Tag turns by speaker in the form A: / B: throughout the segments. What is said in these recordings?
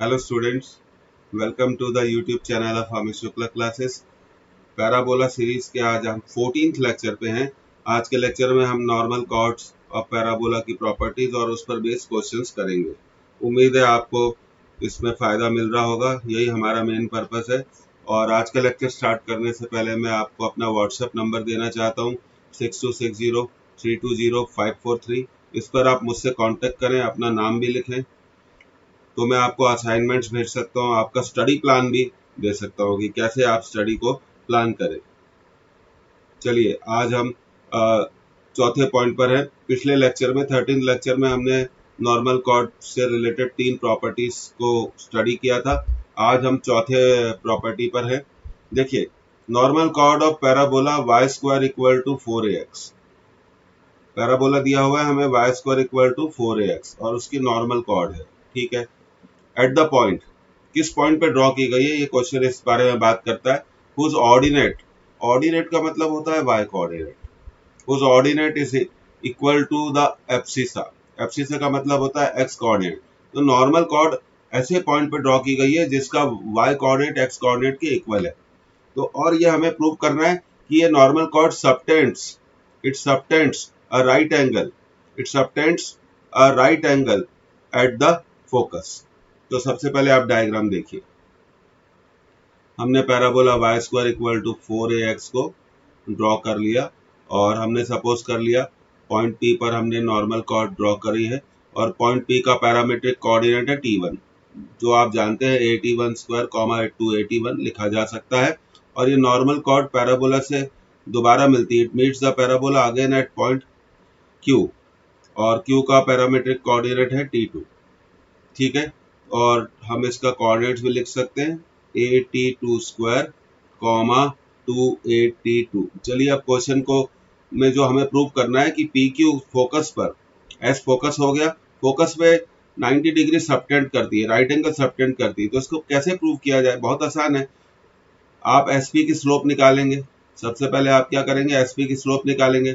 A: Hello students, welcome to the YouTube channel of Amit Shukla Classes। Parabola series के आज हम 14th lecture पे हैं। आज के लेक्चर में हम नॉर्मल कॉर्ड्स और पैराबोला की प्रॉपर्टीज और उस पर बेस्ड क्वेश्चंस करेंगे। उम्मीद है आपको इसमें फ़ायदा मिल रहा होगा, यही हमारा मेन पर्पस है। और आज का लेक्चर स्टार्ट करने से पहले मैं आपको अपना व्हाट्सएप नंबर देना चाहता हूँ 6260320543। इस पर आप मुझसे कांटेक्ट करें, अपना नाम भी लिखें तो मैं आपको असाइनमेंट्स भेज सकता हूँ, आपका स्टडी प्लान भी दे सकता हूँ कि कैसे आप स्टडी को प्लान करें। चलिए आज हम चौथे पॉइंट पर हैं। पिछले लेक्चर में 13th लेक्चर में हमने नॉर्मल कॉर्ड से रिलेटेड 3 प्रॉपर्टीज को स्टडी किया था। आज हम चौथे प्रॉपर्टी पर हैं। देखिए, normal chord of parabola Y square equal to 4ax। Parabola दिया हुआ है हमें Y square equal to 4ax और उसकी नॉर्मल कॉर्ड है, ठीक है। एट द पॉइंट, किस पॉइंट पे ड्रॉ की गई है ये क्वेश्चन इस बारे में बात करता है। हुज ऑर्डिनेट, ऑर्डिनेट का मतलब होता है Y coordinate. Whose ordinate is equal to the abscissa, abscissa का मतलब होता है एक्स कोऑर्डिनेट। तो नॉर्मल कॉर्ड ऐसे पॉइंट पे ड्रॉ की गई है जिसका वाई कोऑर्डिनेट एक्स कोऑर्डिनेट के इक्वल है। तो और ये हमें प्रूव करना है कि ये normal chord subtends, it subtends a right angle, it subtends a right angle at the focus. तो सबसे पहले आप डायग्राम देखिए। हमने parabola Y square equal to 4ax को ड्रॉ कर लिया और हमने सपोज कर लिया पॉइंट P पर हमने नॉर्मल कॉर्ड ड्रॉ करी है और पॉइंट P का पैरामीट्रिक कोऑर्डिनेट है T1, जो आप जानते हैं AT1 स्क्वायर कॉमा 2AT1 लिखा जा सकता है। और ये नॉर्मल कॉर्ड पैराबोला से दोबारा मिलती है, it meets the parabola again at point Q और Q का पैरामीट्रिक कोऑर्डिनेट है T2, ठीक है। और हम इसका कोऑर्डिनेट्स भी लिख सकते हैं AT2 स्क्वायर कॉमा 2AT2। चलिए अब क्वेश्चन को में जो हमें प्रूव करना है कि PQ फोकस पर, एस फोकस हो गया, फोकस पे 90 डिग्री सबटेंड करती है, राइट एंगल सबटेंड करती है। तो इसको कैसे प्रूव किया जाए, बहुत आसान है। आप SP की स्लोप निकालेंगे। सबसे पहले आप क्या करेंगे, SP की स्लोप निकालेंगे,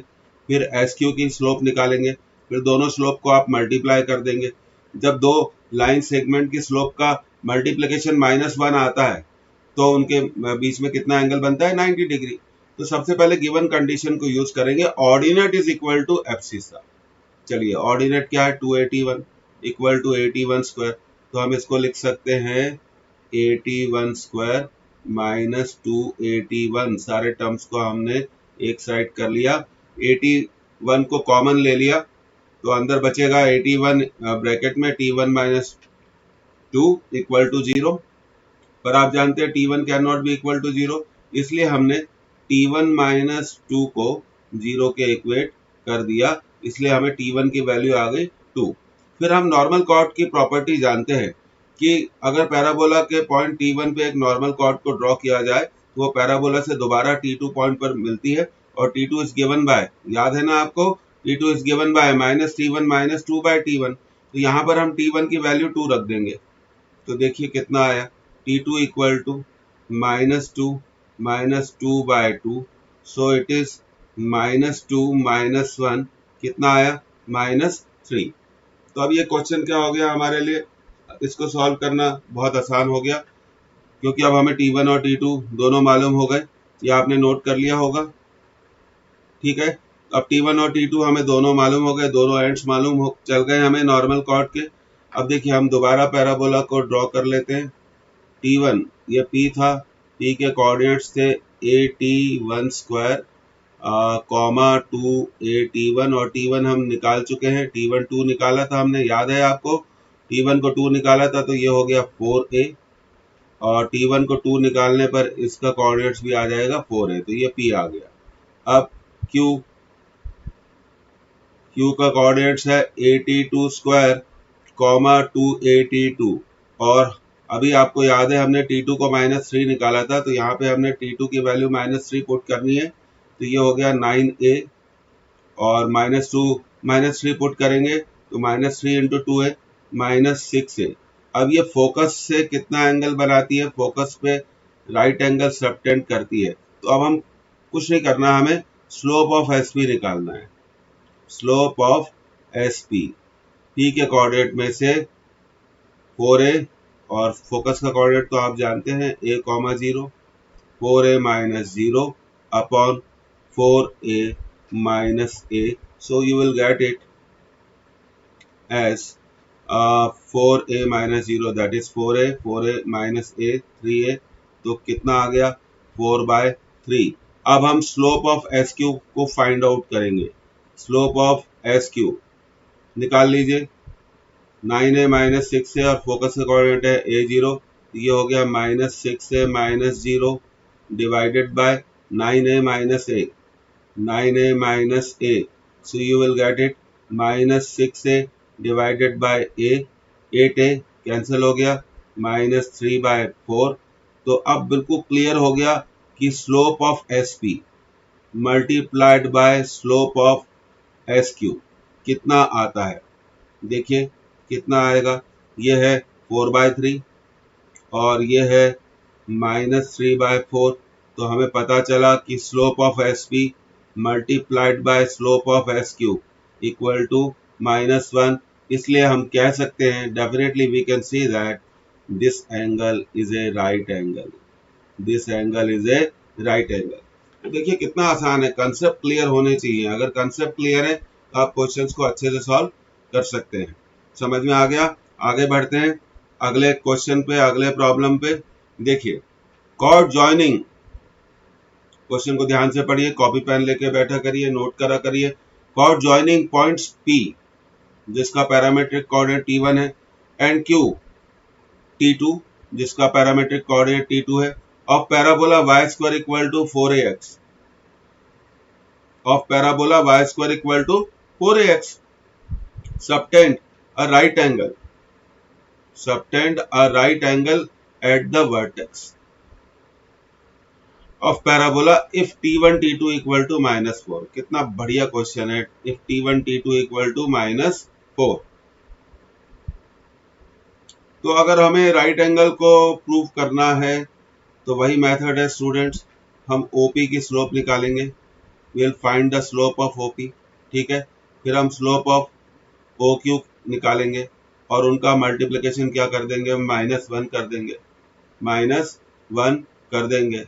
A: फिर SQ की स्लोप निकालेंगे, फिर दोनों स्लोप को आप मल्टीप्लाई कर देंगे। जब दो लाइन सेगमेंट की स्लोप का मल्टीप्लिकेशन -1 आता है तो उनके बीच में कितना एंगल बनता है, 90 डिग्री। तो सबसे पहले गिवन कंडीशन को यूज करेंगे, ordinate is equal to abscissa. चलिए ऑर्डिनेट क्या है, 2AT1 इक्वल टू 81 स्क्वायर। तो हम इसको लिख सकते हैं 81 स्क्वायर माइनस 281। सारे टर्म्स को हमने एक साइड कर लिया, 81 को कॉमन ले लिया तो अंदर बचेगा 81 ब्रैकेट में T1 माइनस 2 इक्वल टू 0। पर आप जानते हैं T1 can not be equal to 0, इसलिए हमने T1 माइनस 2 को 0 के इक्वेट कर दिया, इसलिए हमें T1 की वैल्यू आ गई 2। फिर हम नॉर्मल कॉर्ड की प्रॉपर्टी जानते हैं कि अगर पैराबोला के पॉइंट T1 पे एक नॉर्मल कॉर्ड को ड्रॉ किया जाए तो वो पैराबोला से दोबारा T2 पॉइंट पर मिलती है और T2 इज गिवन बाय, याद है ना आपको, T2 is given by minus T1 minus 2 by T1। तो यहाँ पर हम T1 की वैल्यू 2 रख देंगे। तो देखिए कितना आया, T2 equal to -2 by 2, so it is -2 -1, कितना आया, -3। तो अब ये क्वेश्चन क्या हो गया हमारे लिए, इसको सॉल्व करना बहुत आसान हो गया क्योंकि अब हमें T1 और T2 दोनों मालूम हो गए, ये आपने नोट कर लिया होगा, ठीक है। अब T1 और T2 हमें दोनों मालूम हो गए, दोनों एंड्स मालूम हो चल गए हमें नॉर्मल कॉर्ड के। अब देखिए हम दोबारा पैराबोला को ड्रॉ कर लेते हैं। T1 ये P था, P के कोऑर्डिनेट्स थे AT1 स्क्वायर कॉमा 2AT1 और T1 हम निकाल चुके हैं, T1 2 निकाला था हमने, याद है आपको, T1 को 2 निकाला था तो ये हो गया 4A और T1 को 2 निकालने पर इसका कोऑर्डिनेट्स भी आ जाएगा 4A, तो ये P आ गया। अब Q का कोऑर्डिनेट्स है AT2 स्क्वायर कॉमा 2AT2 और अभी आपको याद है हमने T2 को -3 निकाला था तो यहाँ पे हमने T2 की वैल्यू -3 पुट करनी है, तो ये हो गया 9A और -3 पुट करेंगे तो -3 इंटू 2A -6A। अब ये फोकस से कितना एंगल बनाती है, फोकस पे राइट एंगल सबटेंड करती है। तो अब हम कुछ नहीं करना, हमें स्लोप ऑफ SP निकालना है, स्लोप ऑफ SP। P के कोऑर्डिनेट में से 4A और फोकस का कोऑर्डिनेट तो आप जानते हैं a,0 4a minus 0 upon 4a minus a, so you will get it as 4a minus 0 that is 4a minus a 3a, तो कितना आ गया 4/3। अब हम स्लोप ऑफ एस क्यू को फाइंड आउट करेंगे। स्लोप ऑफ एस क्यू निकाल लीजिए, 9a minus 6a और फोकस का कोऑर्डिनेट है a0, ये हो गया -6a minus 0 divided by 9a minus a, 9a minus a, so you will get it -6a divided by a, 8a cancel हो गया, -3/4। तो अब बिल्कुल क्लियर हो गया कि slope of S P multiplied by slope of S Q कितना आता है। देखिए कितना आएगा, ये है 4/3 और ये है -3/4। तो हमें पता चला कि slope of S P multiplied by slope of S Q equal to -1। इसलिए हम कह सकते हैं definitely we can see that this angle is a right angle, this angle is a right angle. तो देखिए कितना आसान है, कंसेप्ट क्लियर होने चाहिए। अगर कंसेप्ट क्लियर है तो आप क्वेश्चंस को अच्छे से सॉल्व कर सकते हैं। समझ में आ गया? आगे बढ़ते हैं अगले क्वेश्चन पे, अगले प्रॉब्लम पे। देखिए कॉर्ड जॉइनिंग, क्वेश्चन को ध्यान से पढ़िए, कॉपी पेन लेके बैठा करिए, नोट करा करिए। कॉर्ड जॉइनिंग पॉइंट्स P जिसका पैरामीट्रिक कोऑर्डिनेट T1 है एंड Q T2 जिसका पैरामीट्रिक कोऑर्डिनेट T2 है, of parabola y² equal to 4ax, of parabola y² equal to 4ax, subtend a right angle, subtend a right angle at the vertex of parabola if t1 t2 equal to -4। कितना बढ़िया question है, if t1 t2 equal to -4। तो अगर हमें right angle को prove करना है तो वही मेथड है स्टूडेंट्स, हम OP की स्लोप निकालेंगे, we'll find the slope of OP, ठीक है। फिर हम स्लोप ऑफ OQ निकालेंगे और उनका मल्टीप्लिकेशन क्या कर देंगे, -1 कर देंगे, -1 कर देंगे,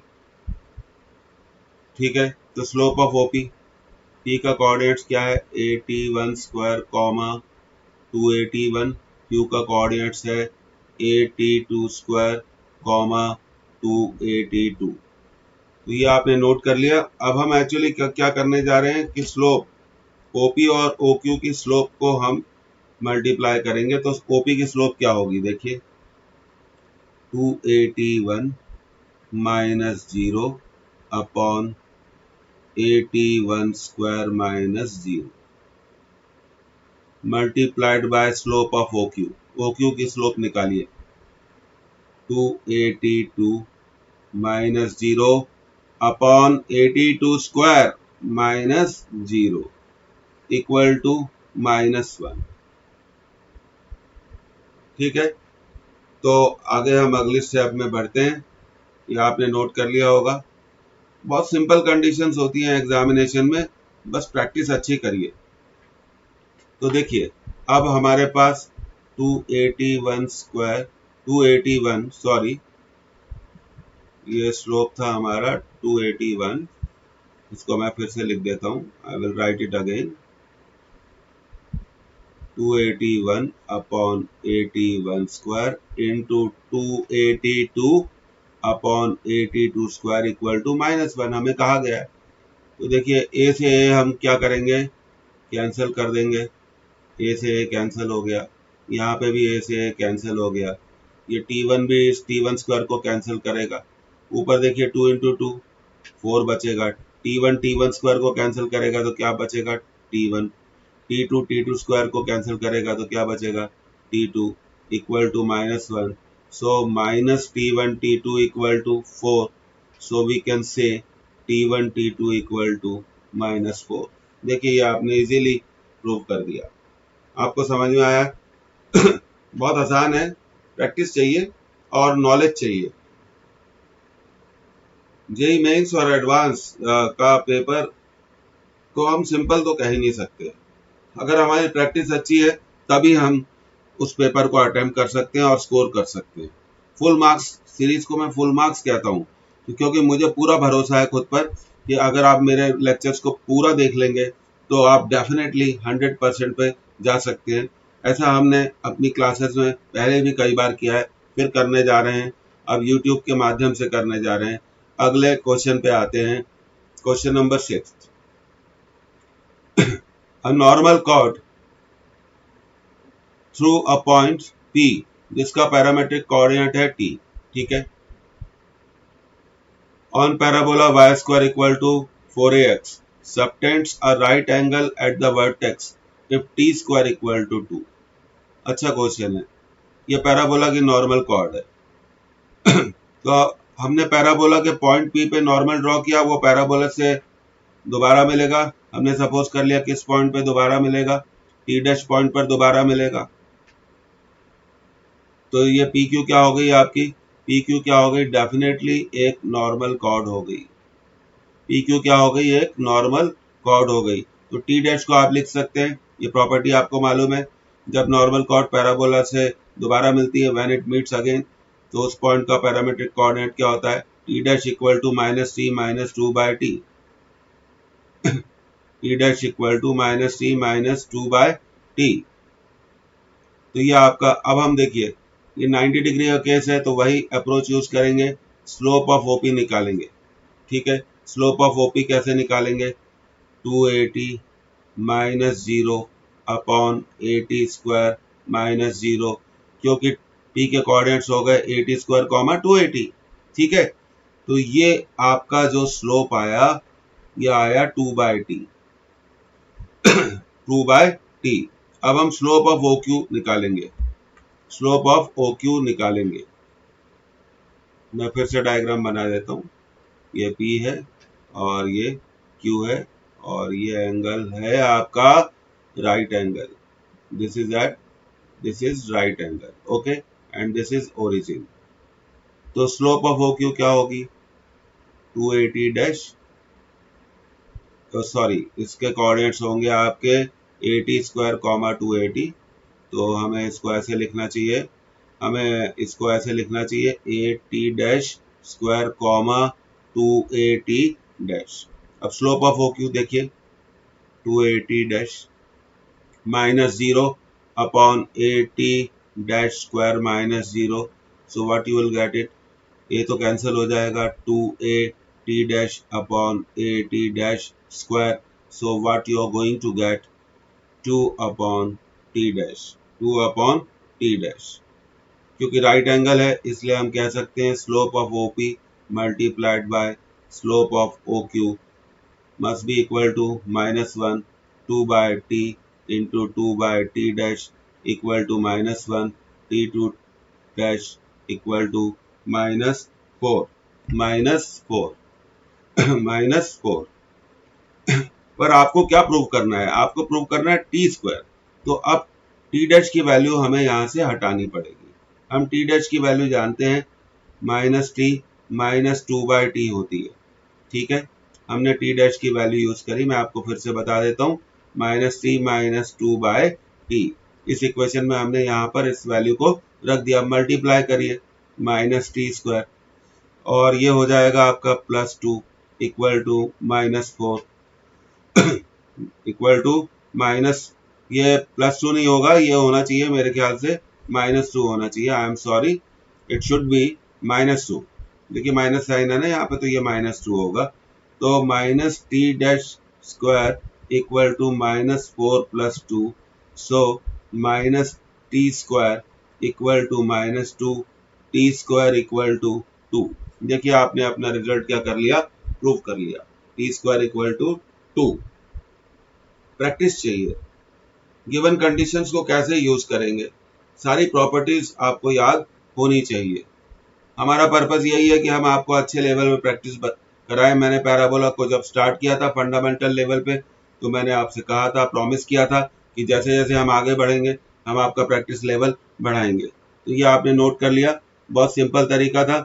A: ठीक है। तो स्लोप ऑफ ओपी, P का कोऑर्डिनेट्स क्या है 81² 281, Q का कोऑर्डिनेट्स है 82² 282। तो ये आपने नोट कर लिया। अब हम एक्चुअली क्या करने जा रहे हैं कि स्लोप OP और OQ की स्लोप को हम मल्टीप्लाई करेंगे। तो OP की स्लोप क्या होगी, देखिए 281 -0 upon 81² -0 multiplied by slope of OQ। OQ की स्लोप निकालिए 282 -0 अपॉन 82² -0 इक्वल टू -1, ठीक है। तो आगे हम अगली स्टेप में बढ़ते हैं। ये आपने नोट कर लिया होगा, बहुत सिंपल कंडीशंस होती हैं एग्जामिनेशन में, बस प्रैक्टिस अच्छी करिए। तो देखिए अब हमारे पास 281 सॉरी, ये स्लोप था हमारा 281, इसको मैं फिर से लिख देता हूं, I will write it again, 281 upon 81² into 282 upon 82² equal to -1 हमें कहा गया है। तो देखिए ए से ए हम क्या करेंगे, कैंसिल कर देंगे, ए से ए कैंसिल हो गया, यहाँ पे भी ए से ए कैंसिल हो गया, ये T1 भी इस T1² को कैंसिल करेगा, ऊपर देखिए 2 इंटू 2 4 बचेगा, T1 को कैंसिल करेगा तो क्या बचेगा T1, T2 को कैंसिल करेगा तो क्या बचेगा T2 equal to -1, so -T1 T2 equal to 4, so we can say T1 T2 equal to -4। देखिए ये आपने इजीली प्रूव कर दिया, आपको समझ में आया? बहुत आसान है, प्रैक्टिस चाहिए और नॉलेज चाहिए। जेईई मेंस और एडवांस का पेपर को हम सिंपल तो कह ही नहीं सकते, अगर हमारी प्रैक्टिस अच्छी है तभी हम उस पेपर को अटेम्प्ट कर सकते हैं और स्कोर कर सकते हैं। फुल मार्क्स सीरीज को मैं फुल मार्क्स कहता हूँ क्योंकि मुझे पूरा भरोसा है खुद पर कि अगर आप मेरे लेक्चर्स को पूरा देख लेंगे तो आप डेफिनेटली 100% पे जा सकते हैं। ऐसा हमने अपनी क्लासेस में पहले भी कई बार किया है, फिर करने जा रहे हैं, अब यूट्यूब के माध्यम से करने जा रहे हैं। अगले क्वेश्चन पे आते हैं, question number 6। A normal chord through a point P जिसका पैरामेट्रिक कोऑर्डिनेट है t, ठीक है, on parabola y square equal to 4ax subtends a right angle at the vertex if t square equal to 2। अच्छा question है, ये parabola की normal cord है। तो हमने पैराबोला के पॉइंट P पे नॉर्मल ड्रॉ किया, वो पैराबोला से दोबारा मिलेगा। हमने सपोज कर लिया किस पॉइंट पे दोबारा मिलेगा, टी डैश पॉइंट पर दोबारा मिलेगा। तो ये पी क्यू क्या हो गई आपकी, पी क्यू क्या हो गई, डेफिनेटली एक नॉर्मल कॉर्ड हो गई। पी क्यू क्या हो गई, एक नॉर्मल कॉर्ड हो गई। तो टी डैश को आप लिख सकते हैं, ये प्रॉपर्टी आपको मालूम है, जब नॉर्मल कॉर्ड पैराबोला से दोबारा मिलती है व्हेन इट मीट्स अगेन, तो उस पॉइंट का पैरामेट्रिक कोऑर्डिनेट क्या होता है, T dash equal to minus T minus 2/t। T dash equal to minus T minus 2/t। तो ये आपका, अब हम देखिए ये 90 डिग्री का केस है तो वही अप्रोच यूज करेंगे, स्लोप ऑफ ओपी निकालेंगे, ठीक है। स्लोप ऑफ ओपी कैसे निकालेंगे, 280 माइनस 0 अपॉन 80 स्क्वायर माइनस 0, क्योंकि p के कोऑर्डिनेट्स हो गए 80 स्क्वायर कॉमा 280, ठीक है। तो ये आपका जो स्लोप आया, ये आया 2/t, 2/t। अब हम स्लोप ऑफ ओ क्यू निकालेंगे, स्लोप ऑफ ओ क्यू निकालेंगे। मैं फिर से डायग्राम बना देता हूँ, ये P है और ये Q है और ये एंगल है आपका right angle, this is right angle, okay, and this is origin. तो स्लोप ऑफ ओ क्यू क्या होगी, 280 डैश, सॉरी इसके कोऑर्डिनेट्स होंगे आपके 80 स्क्वायर कॉमा 280। तो हमें इसको ऐसे लिखना चाहिए, हमें इसको ऐसे लिखना चाहिए 80 डैश स्क्वायर कॉमा 280 डैश। अब स्लोप ऑफ ओ क्यू देखिए, 280 dash minus 0 upon 80 dash square minus 0, so what you will get it, ये तो कैंसिल हो जाएगा, 280 dash upon 80 dash square, so what you are going to get, 2 upon T dash, 2 upon T dash. क्योंकि right angle है इसलिए हम कह सकते हैं slope of OP multiplied by slope of OQ must be equal to -1 2/t into 2/t dash equal to -1 t2 dash equal to -4 -4 पर आपको क्या प्रूव करना है, आपको प्रूव करना है t स्क्वायर। तो अब t डैश की वैल्यू हमें यहाँ से हटानी पड़ेगी। हम t डैश की वैल्यू जानते हैं, -t माइनस 2/t होती है, ठीक है। हमने t डैश की वैल्यू यूज करी, मैं आपको फिर से बता देता हूँ, -t माइनस 2/t। इस इक्वेशन में हमने यहाँ पर इस वैल्यू को रख दिया, मल्टीप्लाई करिए -t स्क्वायर और ये हो जाएगा आपका +2 equal to -4 equal to minus, ये +2 नहीं होगा, ये होना चाहिए मेरे ख्याल से -2 होना चाहिए, I am sorry, it should be -2। देखिए माइनस साइन है ना यहाँ पे, तो ये -2 होगा। तो -t dash square equal to -4 + 2, so -t square equal to -2, t square equal to 2। देखिए आपने अपना रिजल्ट क्या कर लिया, प्रूव कर लिया, t square equal to 2। Practice चाहिए, गिवन कंडीशंस को कैसे यूज करेंगे, सारी प्रॉपर्टीज आपको याद होनी चाहिए। हमारा पर्पस यही है कि हम आपको अच्छे लेवल में प्रैक्टिस कराएं। मैंने पैराबोला को जब स्टार्ट किया था फंडामेंटल लेवल पे, तो मैंने आपसे कहा था, प्रॉमिस किया था कि जैसे जैसे हम आगे बढ़ेंगे हम आपका प्रैक्टिस लेवल बढ़ाएंगे। तो ये आपने नोट कर लिया, बहुत सिंपल तरीका था,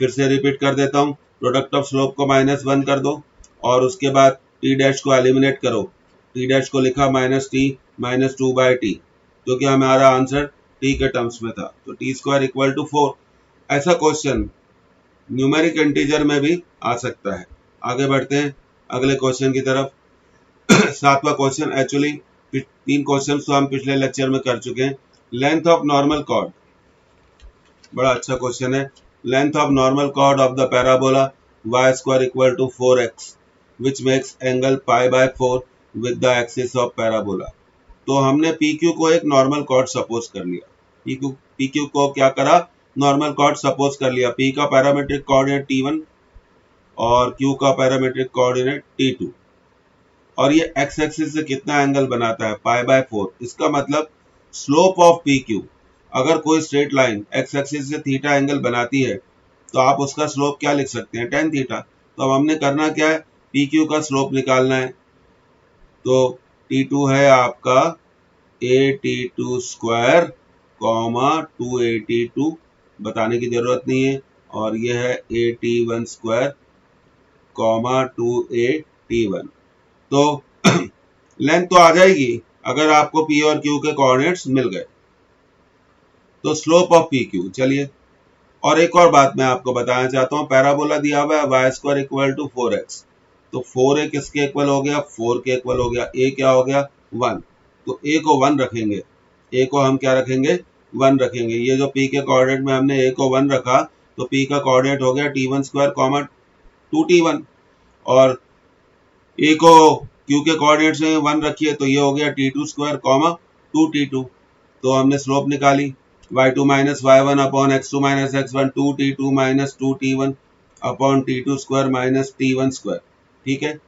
A: फिर से रिपीट कर देता हूँ। प्रोडक्ट ऑफ स्लोप को -1 कर दो और उसके बाद टी डैश को एलिमिनेट करो, टी डैश को लिखा -t माइनस 2/t, क्योंकि हमारा आंसर टी के टर्म्स में था। तो टी स्क्वायर इक्वल टू 4। ऐसा क्वेश्चन न्यूमेरिक इंटीजर में भी आ सकता है। आगे बढ़ते हैं अगले क्वेश्चन की तरफ। 7वां क्वेश्चन, एक्चुअली 3 क्वेश्चन तो हम पिछले लेक्चर में कर चुके हैं। लेंथ ऑफ नॉर्मल कॉर्ड, बड़ा अच्छा क्वेश्चन है। Length of normal chord of the parabola y square equal to 4x which makes angle pi by 4 with the axis of parabola. तो हमने PQ को एक नॉर्मल कॉर्ड सपोज कर लिया। PQ को क्या करा, नॉर्मल कॉर्ड सपोज कर लिया। P का पैरामीट्रिक कोऑर्डिनेट T1 और Q का पैरामीट्रिक कोऑर्डिनेट T2, और ये x एक्सिस से कितना एंगल बनाता है, पाई बाय 4। इसका मतलब स्लोप ऑफ PQ, अगर कोई स्ट्रेट लाइन x एक्सिस से थीटा एंगल बनाती है तो आप उसका स्लोप क्या लिख सकते हैं, tan थीटा। तो अब हमने करना क्या है, PQ का स्लोप निकालना है। तो T2 है आपका AT2 स्क्वायर कॉमा 2AT2, बताने की जरूरत नहीं है, और यह है AT1 स्क्वायर कॉमा 2AT1। तो लेंथ तो आ जाएगी अगर आपको P और Q के कोऑर्डिनेट्स मिल गए। तो स्लोप ऑफ PQ, चलिए और एक और बात मैं आपको बताना चाहता हूँ। पैराबोला दिया हुआ है y square equal to 4x, तो 4a किसके इक्वल हो गया, 4 के इक्वल हो गया। a क्या हो गया, 1, तो a को 1 रखेंगे। a को हम क्या रखेंगे, 1 रखेंगे। ये जो p के कोऑर्डिनेट में हमने a को 1 रखा, तो p का कोऑर्डिनेट हो गया t1 स्क्वायर कॉमा 2t1, और a को q के कोऑर्डिनेट में 1 रखिए तो ये हो गया t2 स्क्वायर कॉमा 2t2। तो हमने स्लोप निकाली, y2 minus y1 upon x2 minus x1 2t2 minus 2t1 upon t2 square minus t1 square, ठीक है,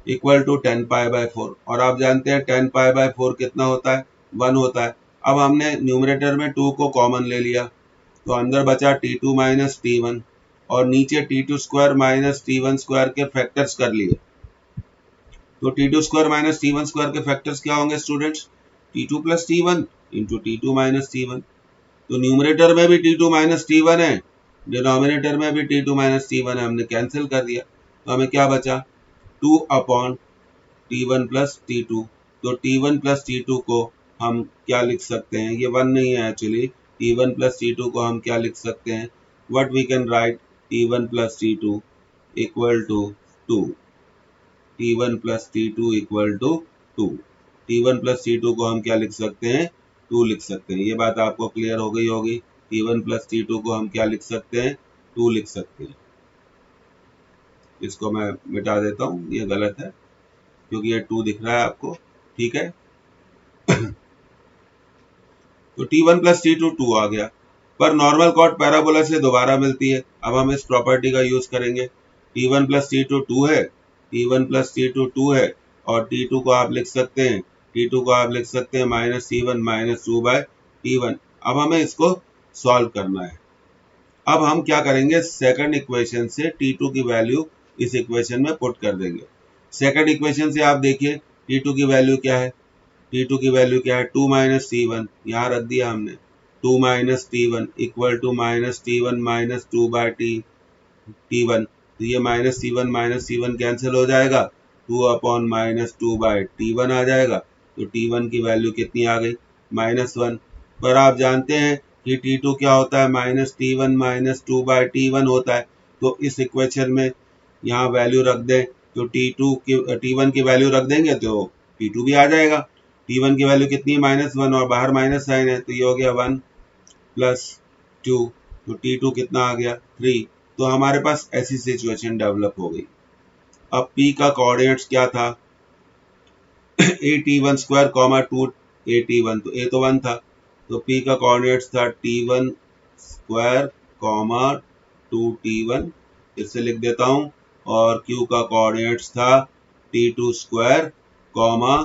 A: इक्वल टू 10 पाई बाय 4। और आप जानते हैं 10 पाई बाय 4 कितना होता है, 1 होता है। अब हमने न्यूमरेटर में 2 को कॉमन ले लिया, तो अंदर बचा t2 माइनस t1, और नीचे t2 square minus t1 square के फैक्टर्स कर लिए। तो t2 square minus t1 square के फैक्टर्स क्या होंगे students, t2 plus t1 into t2 minus t1। तो न्यूमरेटर में भी t2 माइनस t1 है, डिनोमिनेटर में भी t2 माइनस t1 है, हमने कैंसिल कर दिया। तो हमें क्या बचा, 2 अपॉन t1 प्लस t2। तो t1 प्लस t2 को हम क्या लिख सकते हैं, ये 1 नहीं है एक्चुअली, t1 प्लस t2 को हम क्या लिख सकते हैं, what we can write, t1 plus t2 equal to 2, t1 plus t2 equal to 2। t1 plus t2 को हम क्या लिख सकते हैं, 2 लिख सकते हैं। ये बात आपको क्लियर हो गई होगी। t1 प्लस t2 को हम क्या लिख सकते हैं, 2 लिख सकते हैं। इसको मैं मिटा देता हूँ, ये गलत है क्योंकि ये 2 दिख रहा है आपको, ठीक है। तो t1 प्लस t2 2 आ गया, पर नॉर्मल कॉर्ड पैराबोला से दोबारा मिलती है। अब हम इस प्रॉपर्टी का यूज करेंगे। t1 प्लस t2 2 है, t1 प्लस t2 2 है, और t2 को आप लिख सकते हैं, t2 को आप लिख सकते हैं minus t1 minus 2 by t1। अब हमें इसको सॉल्व करना है। अब हम क्या करेंगे, सेकंड इक्वेशन से t2 की वैल्यू इस इक्वेशन में पुट कर देंगे। सेकंड इक्वेशन से आप देखिए t2 की वैल्यू क्या है, t2 की वैल्यू क्या है, 2 माइनस t1, यहाँ रख दिया हमने, 2 minus t1 equal to minus t1 minus 2 by t1। तो ये माइनस t1 कैंसिल हो जाएगा, 2 अपॉन माइनस 2 बाय t1 आ जाएगा। तो t1 की वैल्यू कितनी आ गई, -1। पर आप जानते हैं कि t2 क्या होता है, minus t1 minus 2 by t1 होता है। तो इस इक्वेशन में यहाँ वैल्यू रख दें, तो t1 की वैल्यू रख देंगे तो t2 भी आ जाएगा। t1 की वैल्यू कितनी है, -1, और बाहर माइनस साइन है, तो ये हो गया 1 प्लस 2, तो t2 कितना आ गया, 3। तो हमारे पास ऐसी सिचुएशन डेवलप हो गई। अब p का कोऑर्डिनेट्स क्या था, at1 स्क्वायर कॉमा 2at1, तो a तो 1 था, तो p का कोऑर्डिनेट्स था t1 स्क्वायर कॉमा 2t1, इससे लिख देता हूं, और q का कोऑर्डिनेट्स था t2 स्क्वायर कॉमा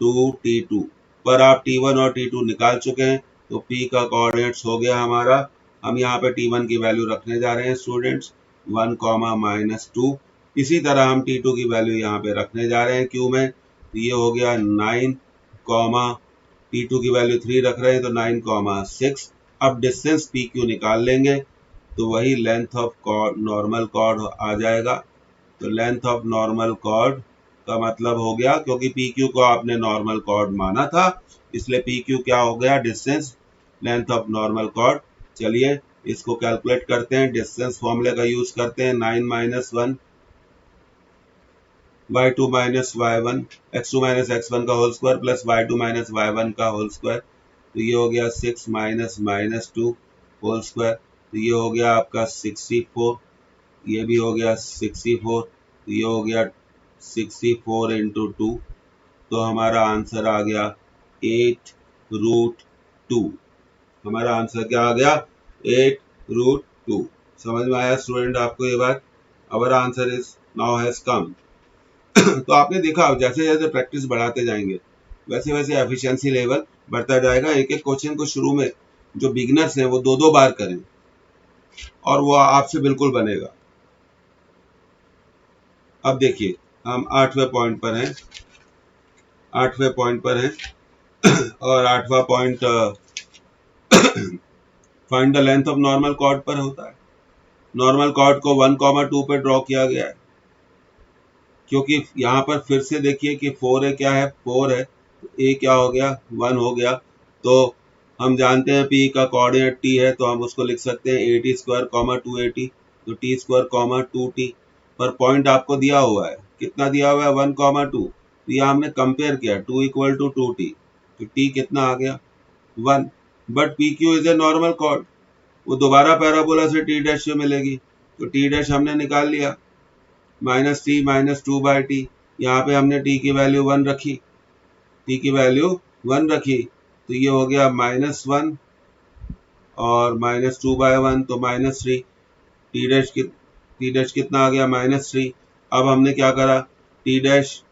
A: 2t2। पर आप t1 और t2 निकाल चुके हैं, तो p का कोऑर्डिनेट्स हो गया हमारा, हम यहाँ पे t1 की वैल्यू रखने जा रहे हैं स्टूडेंट्स, 1 कॉमा माइनस 2। इसी तरह हम t2 की वैल्यू यहाँ पे रखने जा रहे हैं q में, तो ये हो गया 9 कॉमा, t2 की वैल्यू 3 रख रहे हैं, तो 9 कॉमा 6। अब डिस्टेंस pq निकाल लेंगे, तो वही length of chord, normal chord आ जाएगा। तो लेंथ ऑफ नॉर्मल कॉर्ड का मतलब हो गया, क्योंकि पी क्यू को आपने नॉर्मल कॉर्ड माना था, इसलिए पी क्यू क्या हो गया, distance length of normal cord. चलिए इसको कैलकुलेट करते हैं, डिस्टेंस फॉर्मूले का यूज करते हैं, 9 minus 1 y2 minus y1 x2 minus x1 का whole square plus y2 minus y1 का होल स्क्वायर, तो ये हो गया 6 माइनस माइनस 2 होल स्क्वायर, तो ये हो गया आपका 64, ये भी हो गया 64, तो ये हो गया 64 इंटू 2, तो हमारा आंसर आ गया 8√2। हमारा आंसर क्या आ गया, 8√2। समझ में आया स्टूडेंट आपको ये बात? Our answer is now has come. तो आपने देखा जैसे जैसे प्रैक्टिस बढ़ाते जाएंगे वैसे वैसे एफिशिएंसी लेवल बढ़ता जाएगा। एक एक क्वेश्चन को शुरू में जो बिगिनर्स हैं वो दो दो बार करें और वो आपसे बिल्कुल बनेगा। अब देखिए हम 8वें पॉइंट पर हैं, 8वें पॉइंट पर हैं और 8वां point find the length of normal chord पर होता है। नॉर्मल कॉर्ड को 1,2 पे ड्रॉ किया गया है, क्योंकि यहाँ पर फिर से देखिए कि 4 है, क्या है 4 है, तो ए क्या हो गया 1 हो गया। तो हम जानते हैं पी का कोऑर्डिनेट टी है, तो हम उसको लिख सकते हैं ए स्क्वायर कॉमा 2 तो टी स्क्वायर कॉमा 2 पर पॉइंट आपको दिया हुआ है, कितना दिया हुआ है 1,2, तो यहाँ हमने कंपेयर किया 2 इक्वल टू 2t, तो टी कितना आ गया 1। But P Q is a normal cord, वो दोबारा पैराबोला से टी डैश से मिलेगी, तो टी डैश हमने निकाल लिया माइनस 3 माइनस 2/t, यहाँ पे हमने t की वैल्यू 1 रखी, t की वैल्यू 1 रखी, तो ये हो गया -1 और -2/1 तो -3, टी डैश कितना आ गया -3। अब हमने क्या करा, टी डैश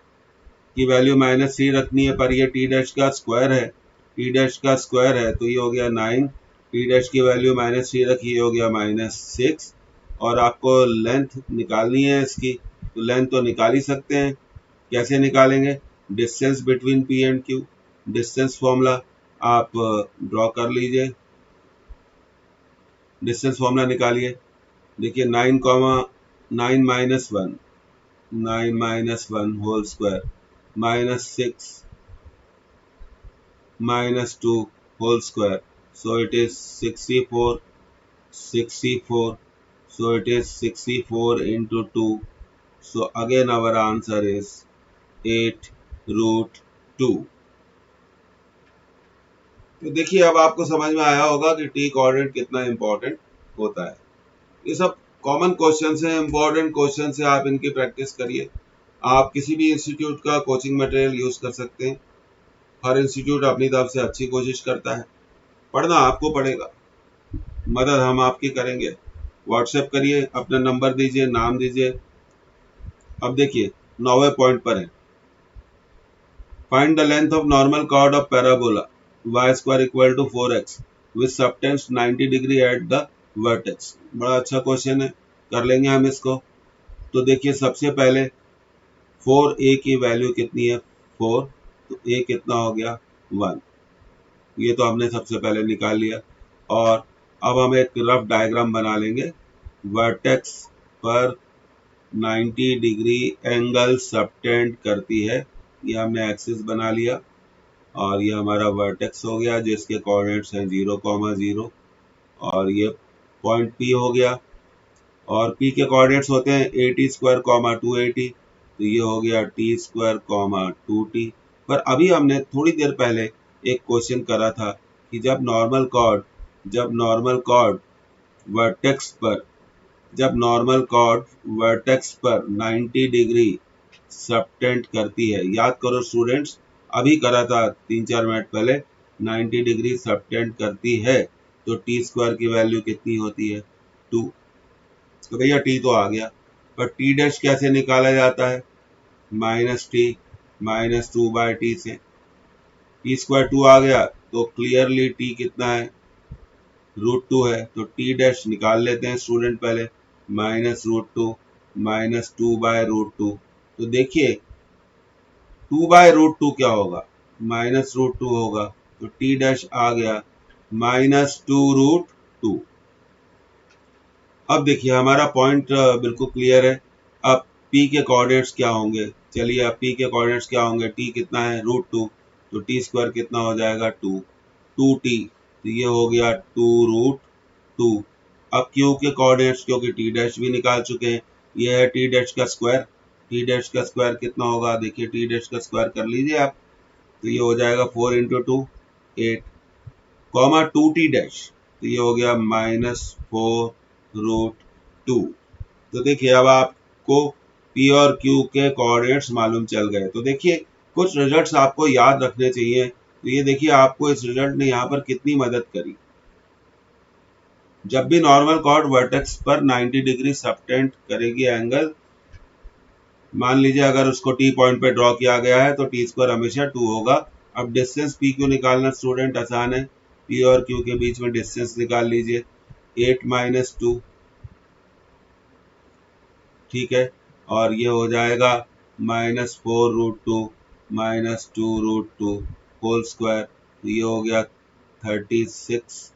A: की वैल्यू -3 रखनी है, पर ये टी डैश का स्क्वायर है, टी डैश का स्क्वायर है, तो ये हो गया 9, टी डैश की वैल्यू -3 रखी, ये हो गया -6। और आपको लेंथ निकालनी है इसकी, तो लेंथ तो निकाल ही सकते हैं, कैसे निकालेंगे, distance between P and Q, distance formula आप ड्रॉ कर लीजिए, डिस्टेंस फॉर्मूला निकालिए। देखिए 9 minus 1, 9 minus 1 whole square -6 minus 2 whole square, so it is 64, 64, so it is 64 into 2, so again our answer is 8√2। तो देखिए अब आपको समझ में आया होगा कि टी कोऑर्डिनेट कितना इंपॉर्टेंट होता है। ये सब कॉमन क्वेश्चन है, इंपॉर्टेंट क्वेश्चन है, आप इनकी प्रैक्टिस करिए। आप किसी भी इंस्टीट्यूट का कोचिंग मटेरियल यूज कर सकते हैं, हर इंस्टीट्यूट अपनी तरफ से अच्छी कोशिश करता है, पढ़ना आपको पड़ेगा, मदद हम आपकी करेंगे। व्हाट्सएप करिए, अपना नंबर दीजिए, नाम दीजिए। अब देखिए 9वें पॉइंट पर है, find the length of normal chord of parabola y square equal to 4x with subtense 90 degree at the vertex. बड़ा अच्छा क्वेश्चन है, कर लेंगे हम इसको। तो देखिए सबसे पहले 4a की वैल्यू कितनी है 4, तो a कितना हो गया 1, ये तो हमने सबसे पहले निकाल लिया। और अब हम एक रफ डायग्राम बना लेंगे, वर्टेक्स पर 90 डिग्री एंगल सबटेंड करती है, ये हमने एक्सिस बना लिया और ये हमारा वर्टेक्स हो गया जिसके कोऑर्डिनेट्स हैं 0,0 और ये पॉइंट P हो गया और P के कोऑर्डिनेट्स होते हैं 80 स्क्वायर 280, तो ये हो गया t स्क्वायर 2t। पर अभी हमने थोड़ी देर पहले एक क्वेश्चन करा था कि जब नॉर्मल कॉर्ड वर्टेक्स पर जब नॉर्मल कॉर्ड वर्टेक्स पर 90 डिग्री सबटेंड करती है, याद करो स्टूडेंट्स, अभी करा था 3-4 मिनट पहले, 90 डिग्री सबटेंड करती है तो टी स्क्वायर की वैल्यू कितनी होती है 2। तो भैया टी तो आ गया, पर टी डैश कैसे निकाला जाता है, -t -2/t से। टी स्क्वायर 2 आ गया तो क्लियरली टी कितना है √2 है, तो टी डैश निकाल लेते हैं स्टूडेंट पहले, -√2 -2/√2, तो देखिए 2/√2 क्या होगा -√2 होगा, तो टी डैश आ गया -2√2। अब देखिए हमारा पॉइंट बिल्कुल क्लियर है। अब p के कोऑर्डिनेट्स क्या होंगे, चलिए अब p के कोऑर्डिनेट्स क्या होंगे, t कितना है √2, तो t स्क्वायर कितना हो जाएगा 2t, तो ये हो गया 2√2। अब q के कोऑर्डिनेट्स क्योंकि t डैश भी निकाल चुके हैं, ये है t डैश का स्क्वायर, t डैश का स्क्वायर कितना होगा, देखिए t डैश का स्क्वायर कर लीजिए आप, तो ये हो जाएगा 4 × 2 8, कॉमा 2t डैश, तो ये हो गया -4√2। तो देखिए अब आपको P और Q के कोऑर्डिनेट्स मालूम चल गए। तो देखिए कुछ रिजल्ट्स आपको याद रखने चाहिए। तो ये देखिए आपको इस रिजल्ट ने यहाँ पर कितनी मदद करी। जब भी नॉर्मल कॉर्ड वर्टेक्स पर 90 डिग्री सबटेंड करेगी एंगल, मान लीजिए अगर उसको T पॉइंट पे ड्रॉ किया गया है तो T स्क्वायर हमेशा 2 होगा। अब डिस्टेंस P Q निकालना स्टूडेंट आसान है, P और Q के बीच में डिस्टेंस निकाल लीजिए 8 - 2, ठीक है, और ये हो जाएगा -4√2 -2√2 होल स्क्वायर, तो ये हो गया 36,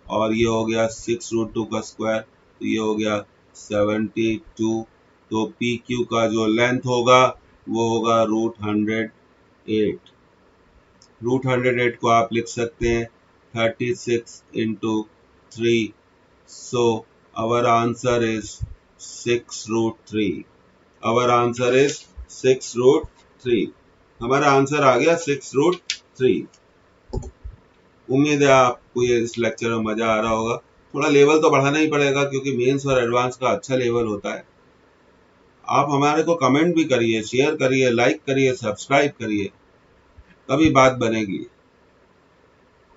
A: और ये हो गया 6√2 का स्क्वायर, तो ये हो गया 72। तो पी क्यू का जो लेंथ होगा वो होगा √108। √108 को आप लिख सकते हैं 36 × 3, so our answer is 6√3। our answer is 6√3। हमारा आंसर आ गया 6√3। उम्मीद है आपको ये इस लेक्चर में मजा आ रहा होगा। थोड़ा लेवल तो बढ़ाना ही पड़ेगा क्योंकि मेंस और एडवांस का अच्छा लेवल होता है। आप हमारे को कमेंट भी करिए, शेयर करिए, लाइक करिए, सब्सक्राइब करिए, तभी बात बनेगी।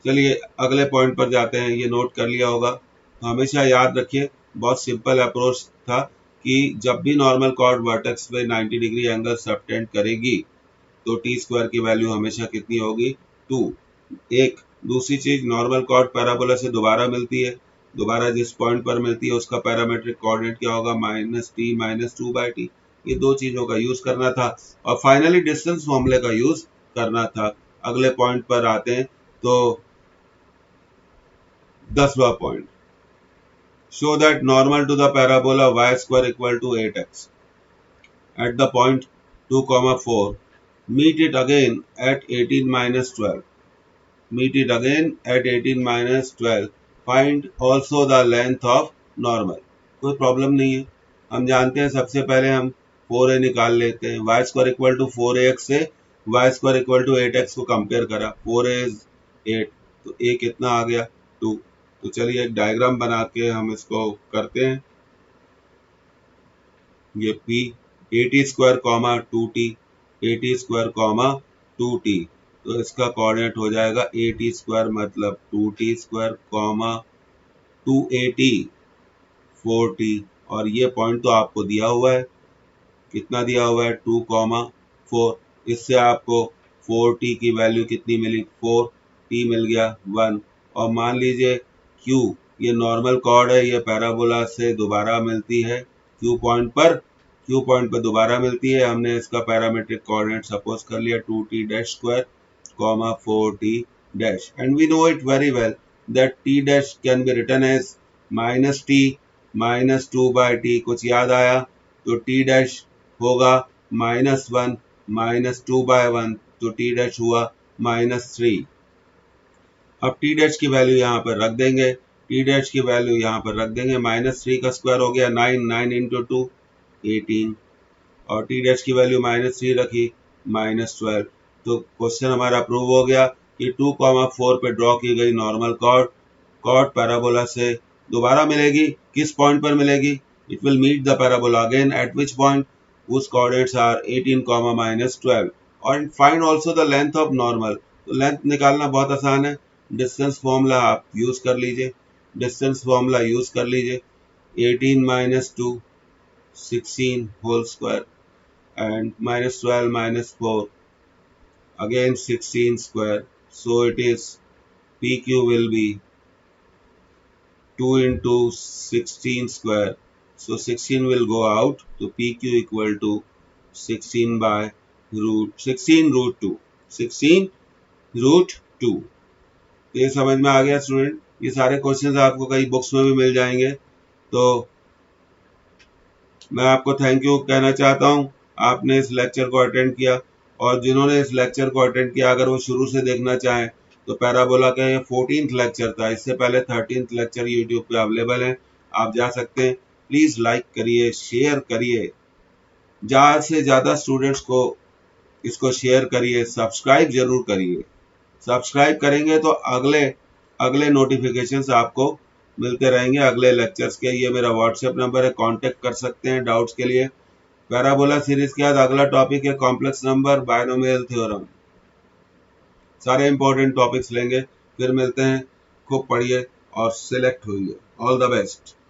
A: चलिए अगले पॉइंट पर जाते हैं। ये नोट कर लिया होगा, तो हमेशा याद रखिए बहुत सिंपल अप्रोच था कि जब भी नॉर्मल कॉर्ड वर्टेक्स पे 90 डिग्री एंगल सबटेंड करेगी तो टी स्क्वायर की वैल्यू हमेशा कितनी होगी 2। एक दूसरी चीज, नॉर्मल कॉर्ड पैराबोला से दोबारा मिलती है, दोबारा जिस पॉइंट पर मिलती है उसका पैरामेट्रिक कोऑर्डिनेट क्या होगा -t - 2/t। ये दो चीजों का यूज करना था और फाइनली डिस्टेंस फॉर्मूले का यूज करना था। अगले पॉइंट पर आते हैं, तो 10वां point, show that normal to the parabola y square equal to 8x at the point 2, 4, meet it again at 18 - 12, meet it again at 18 - 12, find also the length of normal। कोई problem नहीं है, हम जानते हैं सबसे पहले हम 4a निकाल लेते हैं। y square equal to 4ax से y square equal to 8x को कंपेयर करा, 4a इज 8, तो a कितना आ गया 2। तो चलिए एक डायग्राम बना के हम इसको करते हैं। ये p 8t square comma 2t, 8t square comma 2t, तो इसका कोऑर्डिनेट हो जाएगा 8t स्क्वायर मतलब 2t square comma 2at 4t, और ये पॉइंट तो आपको दिया हुआ है, कितना दिया हुआ है 2, 4। इससे आपको 4t की वैल्यू कितनी मिली 4t मिल गया 1। और मान लीजिए q, ये नॉर्मल कॉर्ड है, ये पैराबोला से दोबारा मिलती है q पॉइंट पर दोबारा मिलती है। हमने इसका पैरामेट्रिक कोऑर्डिनेट सपोज कर लिया 2t dash square comma 4t dash, and we know it very well that t dash can be written as -t - 2/t। कुछ याद आया तो t डैश होगा -1 - 2/1, तो t डैश हुआ -3। अब t डैश की वैल्यू यहाँ पर रख देंगे, t डैश की वैल्यू यहाँ पर रख देंगे, -3 का स्क्वायर हो गया 9, 9 × 2 18, और t डैश की वैल्यू -3 रखी -12। तो क्वेश्चन हमारा प्रूव हो गया कि 2, 4 पे ड्रॉ की गई नॉर्मल कॉर्ड पैराबोला से दोबारा मिलेगी। किस पॉइंट पर मिलेगी, it will meet the parabola again at which point, whose coordinates are 18, -12, और find also the length of normal. तो लेंथ निकालना बहुत आसान है, डिस्टेंस फॉर्मूला आप यूज कर लीजिए, 18 - 2 16 whole square and -12 - 4 again 16 square, so it is PQ will be 2 × 16 square, so 16 will go out, so PQ equal to 16 by √2, 16√2। तो ये समझ में आ गया स्टूडेंट। ये सारे क्वेश्चंस आपको कई बुक्स में भी मिल जाएंगे, तो मैं आपको थैंक यू कहना चाहता हूँ, आपने इस लेक्चर को अटेंड किया। और जिन्होंने इस लेक्चर को अटेंड किया, अगर वो शुरू से देखना चाहें तो पैराबोला का ये 14th लेक्चर था। इससे पहले 13th लेक्चर यूट्यूब पे अवेलेबल है, आप जा सकते हैं। प्लीज लाइक करिए, शेयर करिए, ज़्यादा से ज़्यादा स्टूडेंट्स को इसको शेयर करिए, सब्सक्राइब जरूर करिए। सब्सक्राइब करेंगे तो अगले अगले नोटिफिकेशंस आपको मिलते रहेंगे अगले लेक्चर्स के। ये मेरा व्हाट्सएप नंबर है, कांटेक्ट कर सकते हैं डाउट्स के लिए। पैराबोला सीरीज के बाद अगला टॉपिक है कॉम्प्लेक्स नंबर, बायनोमियल थ्योरम। सारे इंपॉर्टेंट टॉपिक्स लेंगे। फिर मिलते हैं, खूब पढ़िए और सिलेक्ट होइए। All the best.